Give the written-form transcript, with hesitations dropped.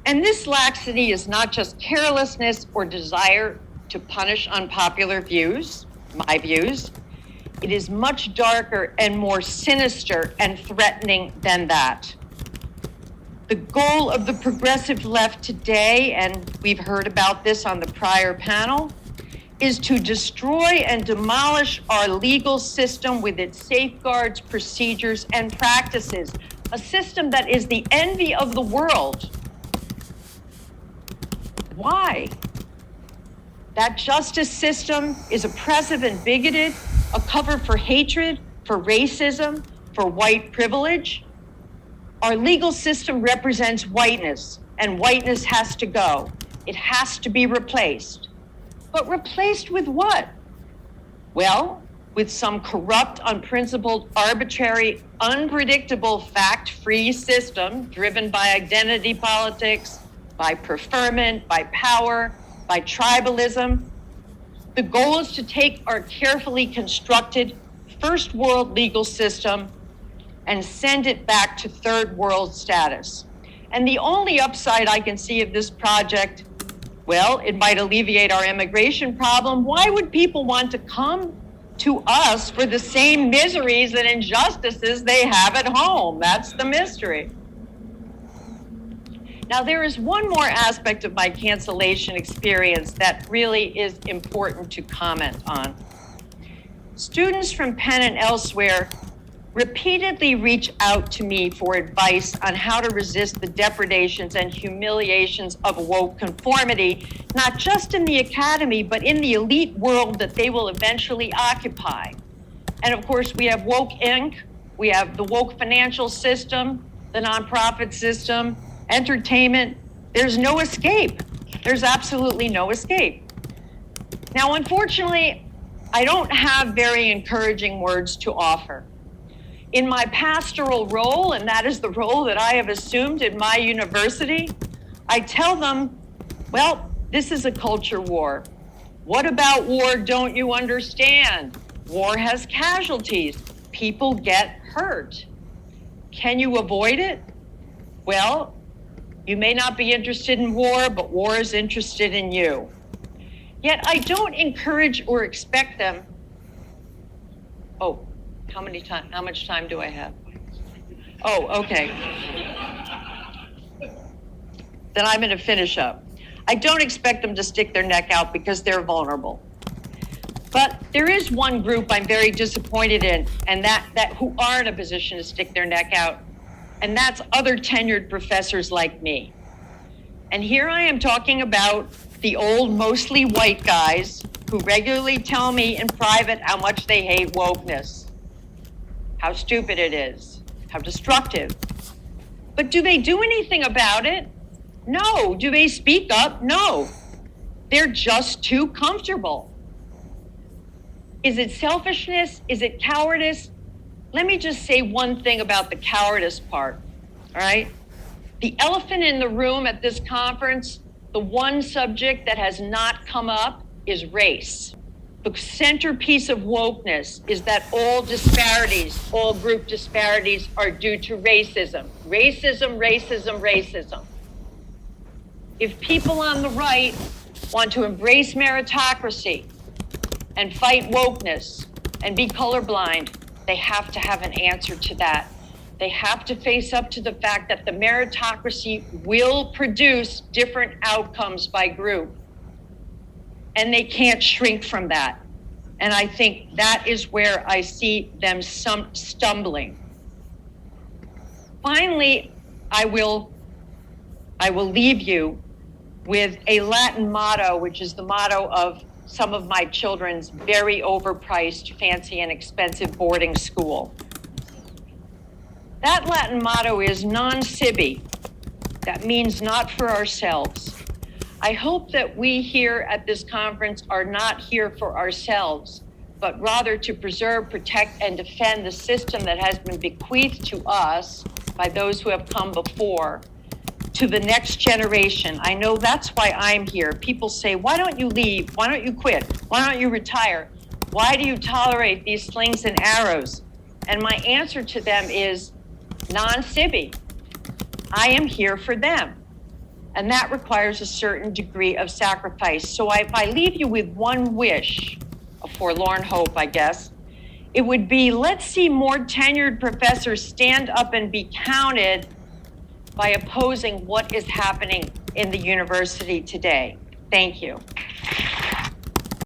And this laxity is not just carelessness or desire to punish unpopular views, my views. It is much darker and more sinister and threatening than that. The goal of the progressive left today, and we've heard about this on the prior panel, is to destroy and demolish our legal system with its safeguards, procedures, and practices, a system that is the envy of the world. Why? That justice system is oppressive and bigoted, a cover for hatred, for racism, for white privilege. Our legal system represents whiteness, and whiteness has to go. It has to be replaced. But replaced with what? Well, with some corrupt, unprincipled, arbitrary, unpredictable, fact-free system driven by identity politics, by preferment, by power, by tribalism. The goal is to take our carefully constructed first world legal system and send it back to third world status. And the only upside I can see of this project, well, it might alleviate our immigration problem. Why would people want to come to us for the same miseries and injustices they have at home? That's the mystery. Now, there is one more aspect of my cancellation experience that really is important to comment on. Students from Penn and elsewhere repeatedly reach out to me for advice on how to resist the depredations and humiliations of woke conformity, not just in the academy, but in the elite world that they will eventually occupy. And of course, we have Woke Inc., we have the woke financial system, the nonprofit system, entertainment. There's no escape. There's absolutely no escape. Now, unfortunately, I don't have very encouraging words to offer. In my pastoral role, and that is the role that I have assumed in my university, I tell them, well, this is a culture war. What about war don't you understand? War has casualties. People get hurt. Can you avoid it? Well, you may not be interested in war, but war is interested in you. Yet I don't encourage or expect them. Oh, how much time do I have? Oh, okay. Then I'm going to finish up. I don't expect them to stick their neck out because they're vulnerable. But there is one group I'm very disappointed in, and that who are in a position to stick their neck out, and that's other tenured professors like me. And here I am talking about the old, mostly white guys who regularly tell me in private how much they hate wokeness, how stupid it is, how destructive. But do they do anything about it? No. Do they speak up? No. They're just too comfortable. Is it selfishness? Is it cowardice? Let me just say one thing about the cowardice part, all right? The elephant in the room at this conference, the one subject that has not come up is race. The centerpiece of wokeness is that all disparities, all group disparities are due to racism. Racism, racism, racism. If people on the right want to embrace meritocracy and fight wokeness and be colorblind, they have to have an answer to that. They have to face up to the fact that the meritocracy will produce different outcomes by group. And they can't shrink from that. And I think that is where I see them stumbling. Finally, I will leave you with a Latin motto, which is the motto of some of my children's very overpriced, fancy, and expensive boarding school. That Latin motto is non sibi. That means not for ourselves. I hope that we here at this conference are not here for ourselves, but rather to preserve, protect, and defend the system that has been bequeathed to us by those who have come before, to the next generation. I know that's why I'm here. People say, why don't you leave? Why don't you quit? Why don't you retire? Why do you tolerate these slings and arrows? And my answer to them is non sibi. I am here for them. And that requires a certain degree of sacrifice. So if I leave you with one wish, a forlorn hope, I guess, it would be, let's see more tenured professors stand up and be counted by opposing what is happening in the university today. Thank you.